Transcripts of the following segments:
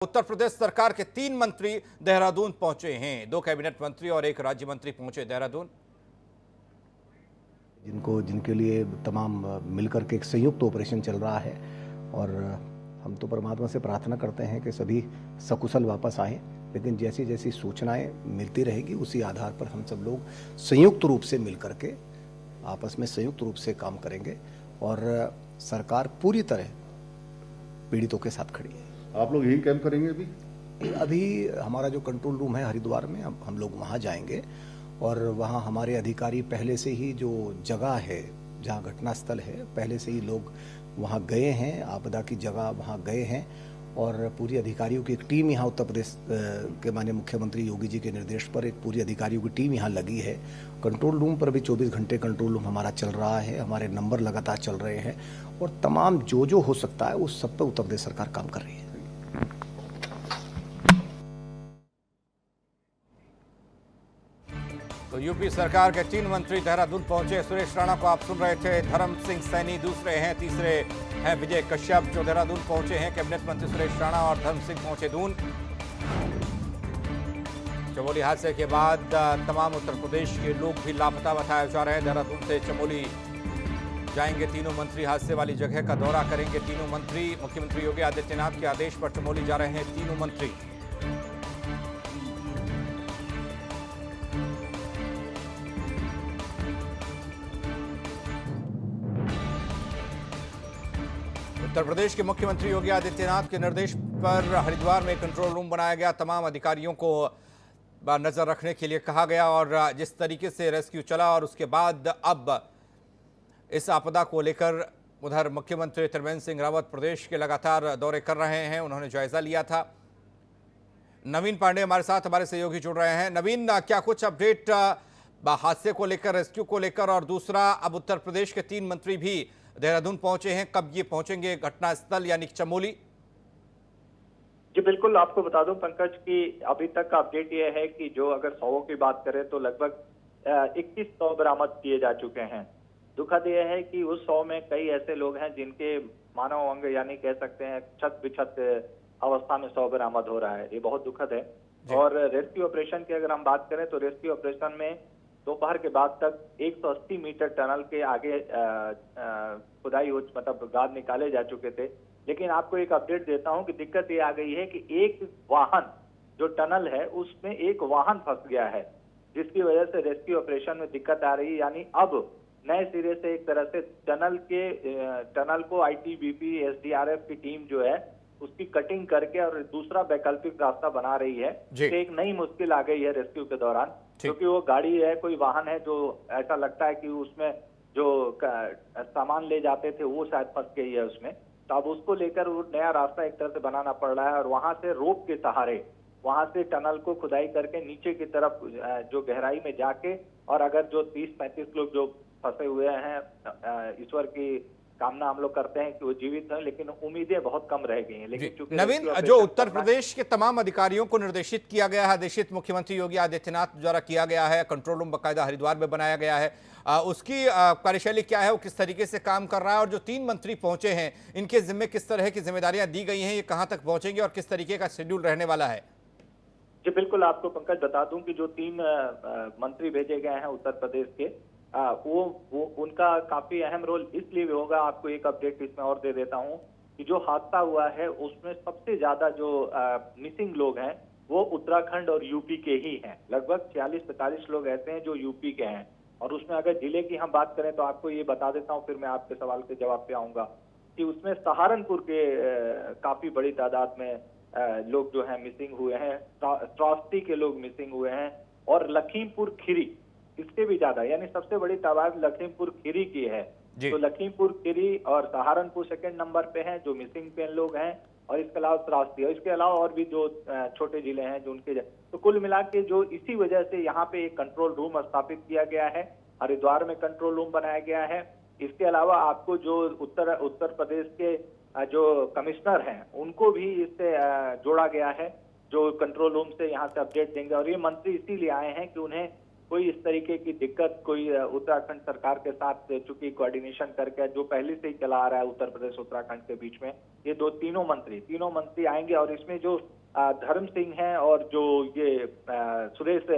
उत्तर प्रदेश सरकार के 3 मंत्री देहरादून पहुंचे हैं। 2 कैबिनेट मंत्री और 1 राज्य मंत्री पहुंचे देहरादून। जिनके लिए तमाम मिलकर के एक संयुक्त ऑपरेशन चल रहा है और हम तो परमात्मा से प्रार्थना करते हैं कि सभी सकुशल वापस आए, लेकिन जैसी जैसी सूचनाएं मिलती रहेगी उसी आधार पर हम सब लोग संयुक्त रूप से मिलकर के आपस में संयुक्त रूप से काम करेंगे और सरकार पूरी तरह पीड़ितों के साथ खड़ी है। आप लोग यही कैंप करेंगे? अभी हमारा जो कंट्रोल रूम है हरिद्वार में, अब हम लोग वहाँ जाएंगे और वहाँ हमारे अधिकारी पहले से ही जो जगह है जहाँ घटना स्थल है पहले से ही लोग वहाँ गए हैं, आपदा की जगह वहाँ गए हैं और पूरी अधिकारियों की एक टीम यहाँ उत्तर प्रदेश के माननीय मुख्यमंत्री योगी जी के निर्देश पर एक पूरी अधिकारियों की टीम यहाँ लगी है। कंट्रोल रूम पर भी 24 घंटे कंट्रोल रूम हमारा चल रहा है, हमारे नंबर लगातार चल रहे हैं और तमाम जो हो सकता है उस सब पर उत्तर प्रदेश सरकार काम कर रही है। तो यूपी सरकार के 3 मंत्री देहरादून पहुंचे। सुरेश राणा को आप सुन रहे थे, धर्म सिंह सैनी दूसरे हैं, तीसरे हैं विजय कश्यप जो देहरादून पहुंचे हैं। कैबिनेट मंत्री सुरेश राणा और धर्म सिंह पहुंचे दून। चमोली हादसे के बाद तमाम उत्तर प्रदेश के लोग भी लापता बताए जा रहे हैं। देहरादून से चमोली जाएंगे तीनों मंत्री, हादसे वाली जगह का दौरा करेंगे तीनों मंत्री। मुख्यमंत्री योगी आदित्यनाथ के आदेश पर चमोली जा रहे हैं तीनों मंत्री। उत्तर प्रदेश के मुख्यमंत्री योगी आदित्यनाथ के निर्देश पर हरिद्वार में कंट्रोल रूम बनाया गया। तमाम अधिकारियों को नजर रखने के लिए कहा गया और जिस तरीके से रेस्क्यू चला और उसके बाद अब इस आपदा को लेकर उधर मुख्यमंत्री त्रिवेंद्र सिंह रावत प्रदेश के लगातार दौरे कर रहे हैं। उन्होंने जायजा लिया था। नवीन पांडे हमारे साथ हमारे सहयोगी जुड़ रहे हैं। नवीन, क्या कुछ अपडेट हादसे को लेकर, रेस्क्यू को लेकर, और दूसरा अब उत्तर प्रदेश के 3 मंत्री भी देहरादून पहुंचे हैं, कब ये पहुंचेंगे घटनास्थल यानी चमोली? जी बिल्कुल, आपको बता दूं पंकज कि अभी तक का अपडेट ये है कि जो अगर 100 की बात करें तो लगभग 21 शव बरामद किए जा चुके हैं। दुखद यह है कि उस 100 में कई ऐसे लोग हैं जिनके मानव अंग यानी कह सकते हैं छत बिछत अवस्था में शव बरामद हो रहा है। ये बहुत दुखद है। और रेस्क्यू ऑपरेशन की अगर हम बात करें तो रेस्क्यू ऑपरेशन में दोपहर के बाद तक 180 मीटर टनल के आगे खुदाई मतलब गाद निकाले जा चुके थे। लेकिन आपको एक अपडेट देता हूं कि दिक्कत ये आ गई है कि एक वाहन जो टनल है उसमें एक वाहन फंस गया है, जिसकी वजह से रेस्क्यू ऑपरेशन में दिक्कत आ रही है। यानी अब नए सिरे से एक तरह से टनल को आईटीबीपी एसडीआरएफ की टीम जो है उसकी कटिंग करके और दूसरा वैकल्पिक रास्ता बना रही है। एक नई मुश्किल आ गई है रेस्क्यू के दौरान, क्योंकि वो गाड़ी है, कोई वाहन है जो ऐसा लगता है कि उसमें जो सामान ले जाते थे वो शायद फंस गई है उसमें। तो अब उसको लेकर वो नया रास्ता एक तरह से बनाना पड़ रहा है और वहां से रोप के सहारे वहां से टनल को खुदाई करके नीचे की तरफ जो गहराई में जाके, और अगर जो 30-35 लोग जो फंसे हुए हैं, ईश्वर की कामना हम लोग करते हैं कि वो जीवित हैं, लेकिन उम्मीदें बहुत कम रह गई हैं। लेकिन चूंकि नवीन, जो उत्तर प्रदेश के तमाम अधिकारियों को निर्देशित किया गया है, आदेशित मुख्यमंत्री योगी आदित्यनाथ द्वारा किया गया है, कंट्रोल रूम बाकायदा हरिद्वार में बनाया गया है, उसकी कार्यशैली क्या है, वो किस तरीके से काम कर रहा है, और जो 3 मंत्री पहुंचे हैं इनके जिम्मे किस तरह की जिम्मेदारियां दी गई हैं, ये कहां तक पहुंचेंगे और किस तरीके का शेड्यूल रहने वाला है? जी बिल्कुल, आपको पंकज बता दूं कि जो 3 मंत्री भेजे गए हैं उत्तर प्रदेश के, वो उनका काफी अहम रोल इसलिए भी होगा। आपको एक अपडेट इसमें और दे देता हूं कि जो हादसा हुआ है उसमें सबसे ज्यादा जो मिसिंग लोग हैं वो उत्तराखंड और यूपी के ही हैं। लगभग 46-45 लोग ऐसे हैं जो यूपी के हैं। और उसमें अगर जिले की हम बात करें तो आपको ये बता देता हूँ, फिर मैं आपके सवाल के जवाब पे आऊंगा कि उसमें सहारनपुर के काफी बड़ी तादाद में लोग जो है मिसिंग हुए हैं, श्रावस्ती के लोग मिसिंग हुए हैं, और लखीमपुर खीरी इससे भी ज्यादा, यानी सबसे बड़ी तादाद लखीमपुर खीरी की है। तो लखीमपुर खीरी और सहारनपुर सेकंड नंबर पे हैं जो मिसिंग पे लोग हैं, और इसके अलावा श्रावस्ती और इसके अलावा और भी जो छोटे जिले हैं जो उनके, तो कुल मिला के जो इसी वजह से यहाँ पे एक कंट्रोल रूम स्थापित किया गया है, हरिद्वार में कंट्रोल रूम बनाया गया है। इसके अलावा आपको जो उत्तर प्रदेश के जो कमिश्नर हैं उनको भी इससे जोड़ा गया है, जो कंट्रोल रूम से यहाँ से अपडेट देंगे। और ये मंत्री इसीलिए आए हैं कि उन्हें कोई इस तरीके की दिक्कत कोई उत्तराखंड सरकार के साथ चूंकि कोऑर्डिनेशन करके जो पहले से ही चला आ रहा है उत्तर प्रदेश उत्तराखंड के बीच में, ये तीनों मंत्री आएंगे और इसमें जो धर्म सिंह हैं और जो ये सुरेश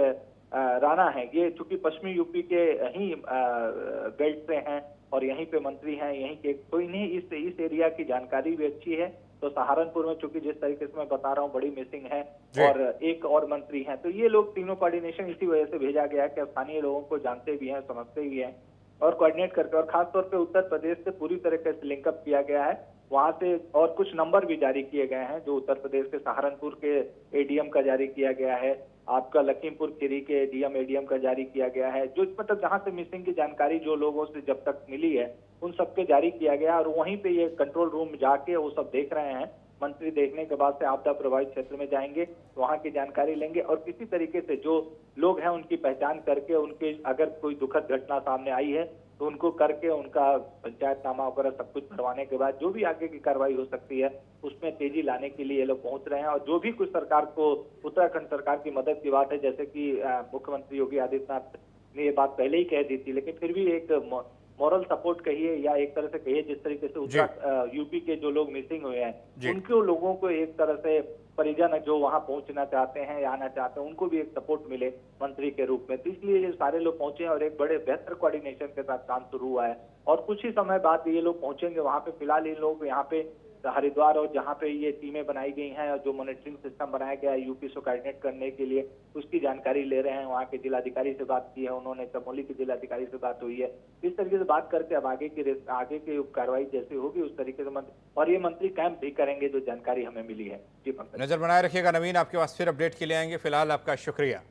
राणा है, ये चूंकि पश्चिमी यूपी के ही बेल्ट से हैं और यहीं पे मंत्री हैं यहीं के, तो इन्हें इस एरिया की जानकारी भी अच्छी है। तो सहारनपुर में चूंकि जिस तरीके से मैं बता रहा हूँ बड़ी मिसिंग है और एक और मंत्री हैं, तो ये लोग तीनों कोऑर्डिनेशन इसी वजह से भेजा गया है कि स्थानीय लोगों को जानते भी हैं, समझते भी हैं और कोऑर्डिनेट करके, और खासतौर पे उत्तर प्रदेश से पूरी तरीके से लिंकअप किया गया है। वहां से और कुछ नंबर भी जारी किए गए हैं, जो उत्तर प्रदेश के सहारनपुर के एडीएम का जारी किया गया है, आपका लखीमपुर खीरी के एडीएम का जारी किया गया है, जो मतलब जहां से मिसिंग की जानकारी जो लोगों से जब तक मिली है उन सबके जारी किया गया और वहीं पे ये कंट्रोल रूम जाके वो सब देख रहे हैं। मंत्री देखने के बाद से आपदा प्रभावित क्षेत्र में जाएंगे, वहां की जानकारी लेंगे और किसी तरीके से जो लोग हैं उनकी पहचान करके उनके अगर कोई दुखद घटना सामने आई है तो उनको करके उनका पंचायतनामा वगैरह सब कुछ भरवाने के बाद जो भी आगे की कार्रवाई हो सकती है उसमें तेजी लाने के लिए ये लोग पहुंच रहे हैं। और जो भी कुछ सरकार को उत्तराखंड सरकार की मदद की बात है, जैसे कि मुख्यमंत्री योगी आदित्यनाथ ने ये बात पहले ही कह दी थी, लेकिन फिर भी एक मॉरल सपोर्ट कहिए या एक तरह से कहिए, जिस तरीके से यूपी के जो लोग मिसिंग हुए हैं उनके लोगों को एक तरह से परिजन जो वहां पहुंचना चाहते हैं या आना चाहते हैं उनको भी एक सपोर्ट मिले मंत्री के रूप में, तो इसलिए ये सारे लोग पहुंचे हैं और एक बड़े बेहतर कोऑर्डिनेशन के साथ काम शुरू हुआ है और कुछ ही समय बाद ये लोग पहुंचेंगे वहां पे। फिलहाल ये लोग यहाँ पे हरिद्वार और जहाँ पे ये टीमें बनाई गई हैं और जो मॉनिटरिंग सिस्टम बनाया गया है यूपी से कोऑर्डिनेट करने के लिए, उसकी जानकारी ले रहे हैं। वहाँ के जिलाधिकारी से बात की है उन्होंने, चमोली के जिलाधिकारी से बात हुई है। इस तरीके से बात करके अब आगे की कार्रवाई जैसे होगी उस तरीके से और ये मंत्री कैंप भी करेंगे, जो जानकारी हमें मिली है। जी पंकज, नजर बनाए रखिएगा नवीन, आपके पास फिर अपडेट के लिए आएंगे। फिलहाल आपका शुक्रिया।